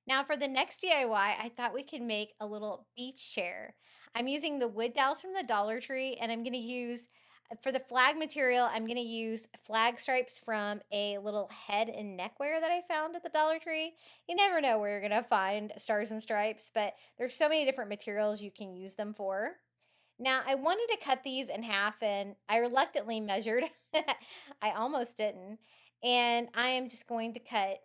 Now for the next DIY, I thought we could make a little beach chair. I'm using the wood dowels from the Dollar Tree, and I'm gonna use for the flag material, I'm gonna use flag stripes from a little head and neckwear that I found at the Dollar Tree. You never know where you're gonna find stars and stripes, but there's so many different materials you can use them for. Now, I wanted to cut these in half and I reluctantly measured. I almost didn't. And I am just going to cut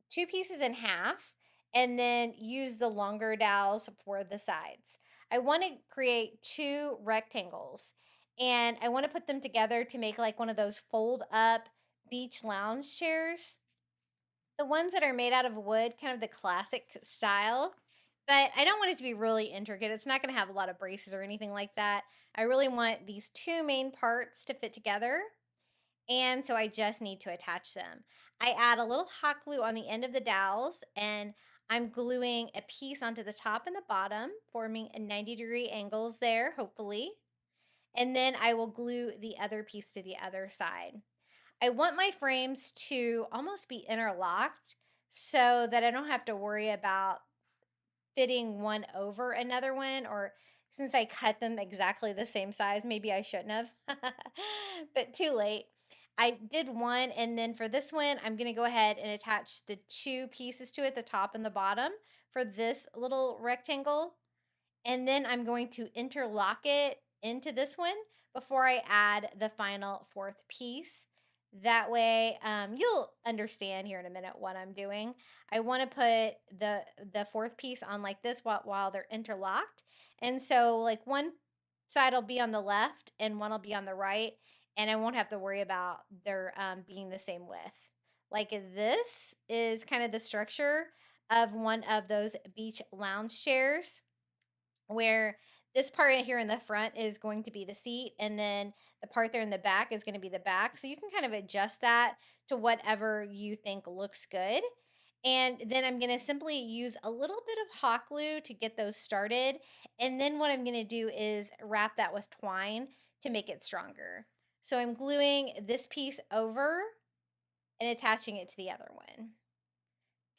two pieces in half and then use the longer dowels for the sides. I want to create two rectangles and I want to put them together to make like one of those fold up beach lounge chairs. The ones that are made out of wood, kind of the classic style. But I don't want it to be really intricate. It's not going to have a lot of braces or anything like that. I really want these two main parts to fit together. And so I just need to attach them. I add a little hot glue on the end of the dowels and I'm gluing a piece onto the top and the bottom, forming a 90-degree angles there, hopefully. And then I will glue the other piece to the other side. I want my frames to almost be interlocked so that I don't have to worry about fitting one over another one, or since I cut them exactly the same size, maybe I shouldn't have, but too late. I did one, and then for this one, I'm gonna go ahead and attach the two pieces to it, the top and the bottom, for this little rectangle. And then I'm going to interlock it into this one before I add the final fourth piece. That way, you'll understand here in a minute what I'm doing. I want to put the fourth piece on like this while they're interlocked. And so like one side will be on the left and one will be on the right. And I won't have to worry about their being the same width. Like this is kind of the structure of one of those beach lounge chairs where this part right here in the front is going to be the seat and then the part there in the back is going to be the back. So you can kind of adjust that to whatever you think looks good. And then I'm going to simply use a little bit of hot glue to get those started. And then what I'm going to do is wrap that with twine to make it stronger. So I'm gluing this piece over and attaching it to the other one.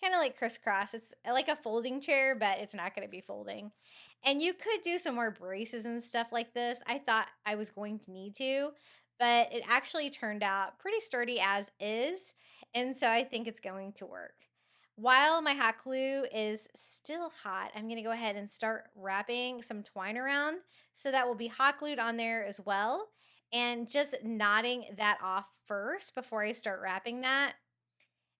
Kind of like crisscross. It's like a folding chair, but it's not going to be folding. And you could do some more braces and stuff like this. I thought I was going to need to, but it actually turned out pretty sturdy as is. And so I think it's going to work. While my hot glue is still hot, I'm going to go ahead and start wrapping some twine around. So that will be hot glued on there as well. And just knotting that off first before I start wrapping that.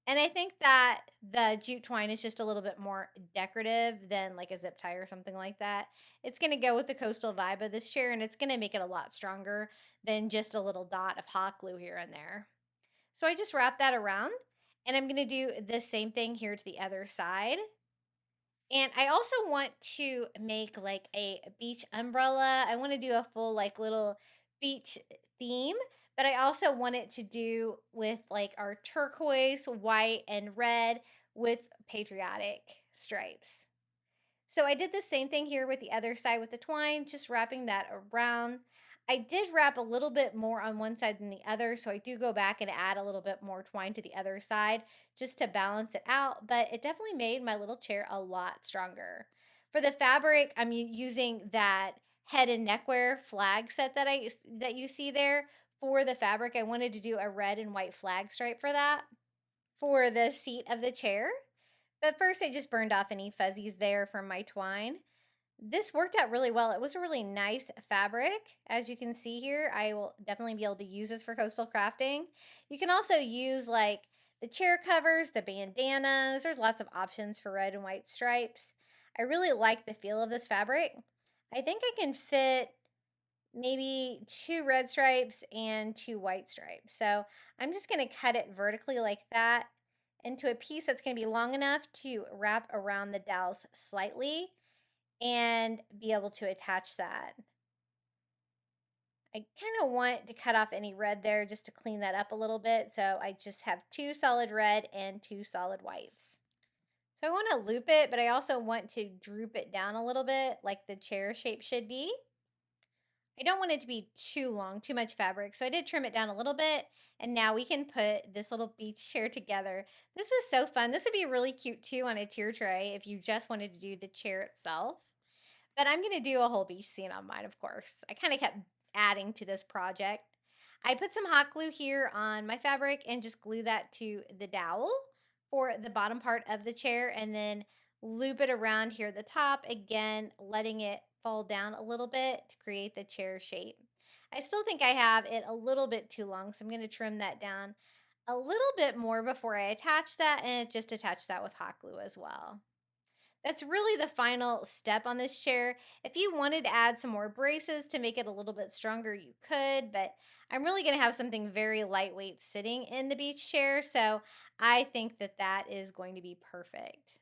And I think that the jute twine is just a little bit more decorative than like a zip tie or something like that. It's going to go with the coastal vibe of this chair and it's going to make it a lot stronger than just a little dot of hot glue here and there. So I just wrap that around and I'm going to do the same thing here to the other side. And I also want to make like a beach umbrella. I want to do a full like little beach theme, but I also want it to do with like our turquoise, white, and red with patriotic stripes. So I did the same thing here with the other side with the twine, just wrapping that around. I did wrap a little bit more on one side than the other, so I do go back and add a little bit more twine to the other side just to balance it out, but it definitely made my little chair a lot stronger. For the fabric, I'm using that head and neckwear flag set that you see there. For the fabric, I wanted to do a red and white flag stripe for that. For the seat of the chair, but first I just burned off any fuzzies there from my twine. This worked out really well. It was a really nice fabric. As you can see here, I will definitely be able to use this for coastal crafting. You can also use like the chair covers, the bandanas. There's lots of options for red and white stripes. I really like the feel of this fabric. I think I can fit maybe two red stripes and two white stripes. So I'm just going to cut it vertically like that into a piece that's going to be long enough to wrap around the dowels slightly and be able to attach that. I kind of want to cut off any red there just to clean that up a little bit. So I just have two solid red and two solid whites. So I want to loop it, but I also want to droop it down a little bit like the chair shape should be. I don't want it to be too long, too much fabric. So I did trim it down a little bit. And now we can put this little beach chair together. This was so fun. This would be really cute too on a tier tray if you just wanted to do the chair itself. But I'm going to do a whole beach scene on mine, of course. I kind of kept adding to this project. I put some hot glue here on my fabric and just glue that to the dowel for the bottom part of the chair, and then loop it around here at the top, again, letting it fall down a little bit to create the chair shape. I still think I have it a little bit too long, so I'm going to trim that down a little bit more before I attach that, and just attach that with hot glue as well. That's really the final step on this chair. If you wanted to add some more braces to make it a little bit stronger, you could, but I'm really going to have something very lightweight sitting in the beach chair, so I think that that is going to be perfect.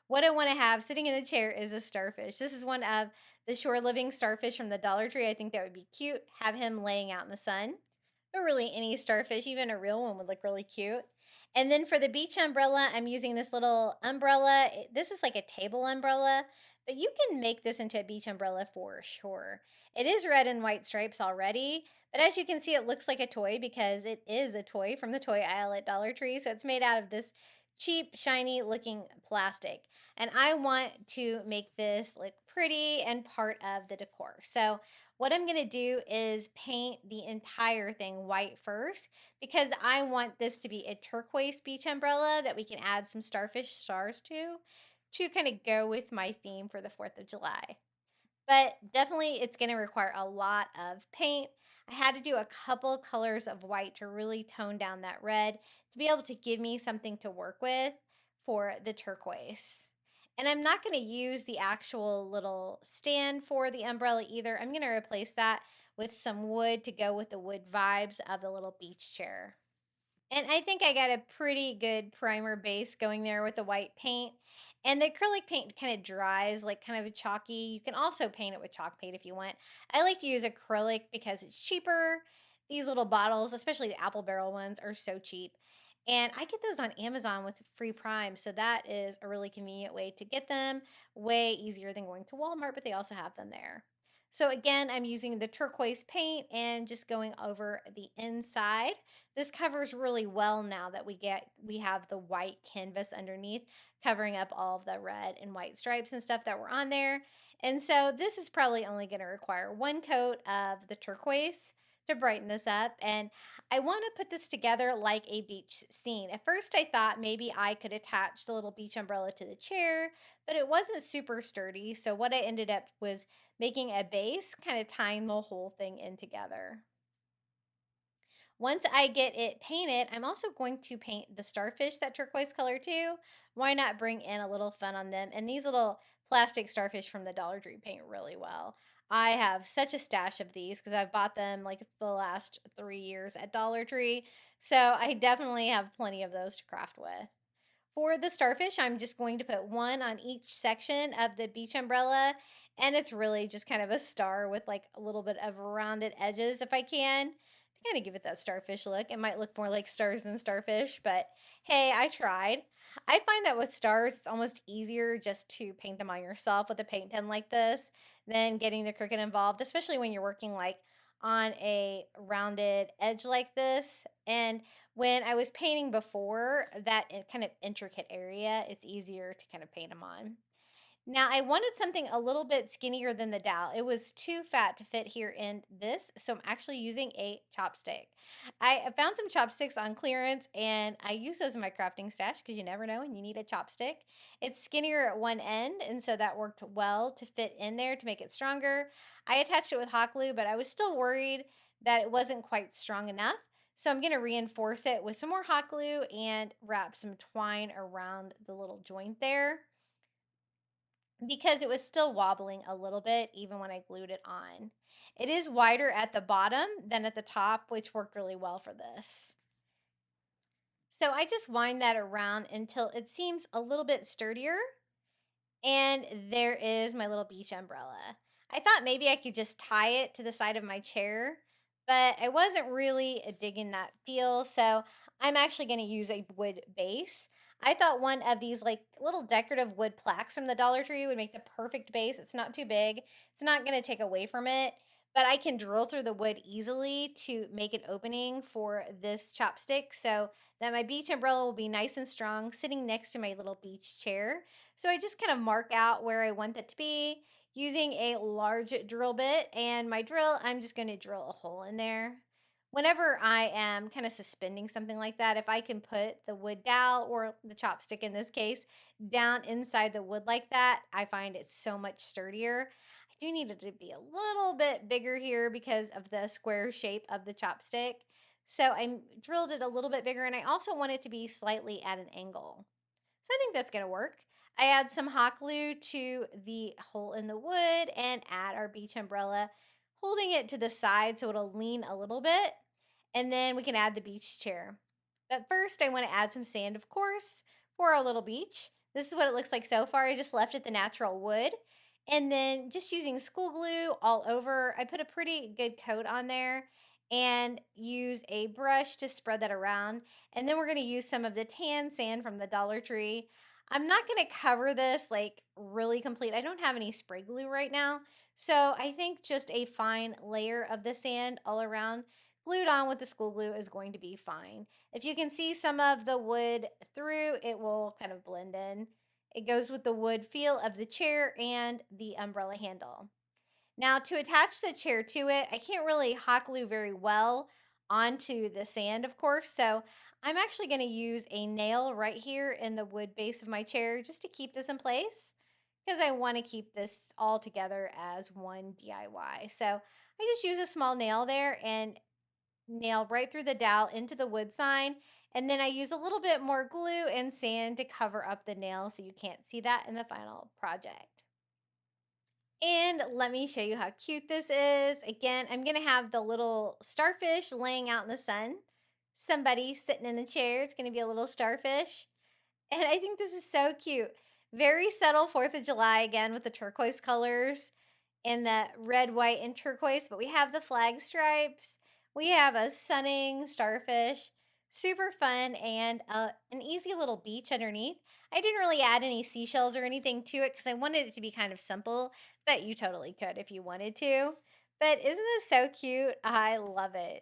What I want to have sitting in the chair is a starfish. This is one of the shore living starfish from the Dollar Tree. I think that would be cute. Have him laying out in the sun. But really, any starfish, even a real one, would look really cute. And then for the beach umbrella, I'm using this little umbrella. This is like a table umbrella, but you can make this into a beach umbrella for sure. It is red and white stripes already, but as you can see, it looks like a toy because it is a toy from the toy aisle at Dollar Tree. So it's made out of this cheap, shiny looking plastic. And I want to make this look pretty and part of the decor. So what I'm going to do is paint the entire thing white first because I want this to be a turquoise beach umbrella that we can add some starfish stars to kind of go with my theme for the 4th of July. But definitely it's going to require a lot of paint. I had to do a couple colors of white to really tone down that red to be able to give me something to work with for the turquoise. And I'm not going to use the actual little stand for the umbrella either. I'm going to replace that with some wood to go with the wood vibes of the little beach chair. And I think I got a pretty good primer base going there with the white paint. And the acrylic paint kind of dries like kind of a chalky. You can also paint it with chalk paint if you want. I like to use acrylic because it's cheaper. These little bottles, especially the apple barrel ones, are so cheap. And I get those on Amazon with free Prime. So that is a really convenient way to get them. Way easier than going to Walmart, but they also have them there. So again, I'm using the turquoise paint and just going over the inside. This covers really well now that we have the white canvas underneath covering up all of the red and white stripes and stuff that were on there. And so this is probably only going to require one coat of the turquoise to brighten this up. And I want to put this together like a beach scene. At first I thought maybe I could attach the little beach umbrella to the chair, but it wasn't super sturdy. So what I ended up was making a base, kind of tying the whole thing in together. Once I get it painted, I'm also going to paint the starfish that turquoise color too. Why not bring in a little fun on them? And these little plastic starfish from the Dollar Tree paint really well. I have such a stash of these because I've bought them like the last 3 years at Dollar Tree. So I definitely have plenty of those to craft with. For the starfish, I'm just going to put one on each section of the beach umbrella. And it's really just kind of a star with like a little bit of rounded edges if I can. To kind of give it that starfish look. It might look more like stars than starfish, but hey, I tried. I find that with stars, it's almost easier just to paint them on yourself with a paint pen like this than getting the Cricut involved, especially when you're working like on a rounded edge like this. And when I was painting before that kind of intricate area, it's easier to kind of paint them on. Now I wanted something a little bit skinnier than the dowel. It was too fat to fit here in this, so I'm actually using a chopstick. I found some chopsticks on clearance and I use those in my crafting stash because you never know when you need a chopstick. It's skinnier at one end, and so that worked well to fit in there to make it stronger. I attached it with hot glue, but I was still worried that it wasn't quite strong enough. So I'm going to reinforce it with some more hot glue and wrap some twine around the little joint there because it was still wobbling a little bit even when I glued it on. It is wider at the bottom than at the top, which worked really well for this. So I just wind that around until it seems a little bit sturdier. And there is my little beach umbrella. I thought maybe I could just tie it to the side of my chair, but I wasn't really digging that feel. So I'm actually going to use a wood base. I thought one of these like little decorative wood plaques from the Dollar Tree would make the perfect base. It's not too big. It's not going to take away from it, but I can drill through the wood easily to make an opening for this chopstick so that my beach umbrella will be nice and strong sitting next to my little beach chair. So I just kind of mark out where I want that to be using a large drill bit, and my drill, I'm just going to drill a hole in there. Whenever I am kind of suspending something like that, if I can put the wood dowel or the chopstick in this case down inside the wood like that, I find it so much sturdier. I do need it to be a little bit bigger here because of the square shape of the chopstick. So I drilled it a little bit bigger, and I also want it to be slightly at an angle. So I think that's going to work. I add some hot glue to the hole in the wood and add our beach umbrella, holding it to the side so it'll lean a little bit. And then we can add the beach chair. But first, I want to add some sand, of course, for our little beach. This is what it looks like so far. I just left it the natural wood. And then just using school glue all over, I put a pretty good coat on there and use a brush to spread that around. And then we're going to use some of the tan sand from the Dollar Tree. I'm not going to cover this like really complete. I don't have any spray glue right now. So I think just a fine layer of the sand all around glued on with the school glue is going to be fine. If you can see some of the wood through, it will kind of blend in. It goes with the wood feel of the chair and the umbrella handle. Now, to attach the chair to it, I can't really hot glue very well onto the sand, of course. So I'm actually going to use a nail right here in the wood base of my chair just to keep this in place because I want to keep this all together as one DIY. So I just use a small nail there and nail right through the dowel into the wood sign. And then I use a little bit more glue and sand to cover up the nail so you can't see that in the final project. And let me show you how cute this is. Again, I'm going to have the little starfish laying out in the sun. Somebody sitting in the chair. It's going to be a little starfish. And I think this is so cute. Very subtle 4th of July again with the turquoise colors and the red, white, and turquoise. But we have the flag stripes. We have a sunning starfish. Super fun and an easy little beach underneath. I didn't really add any seashells or anything to it because I wanted it to be kind of simple, but you totally could if you wanted to. But isn't this so cute? I love it.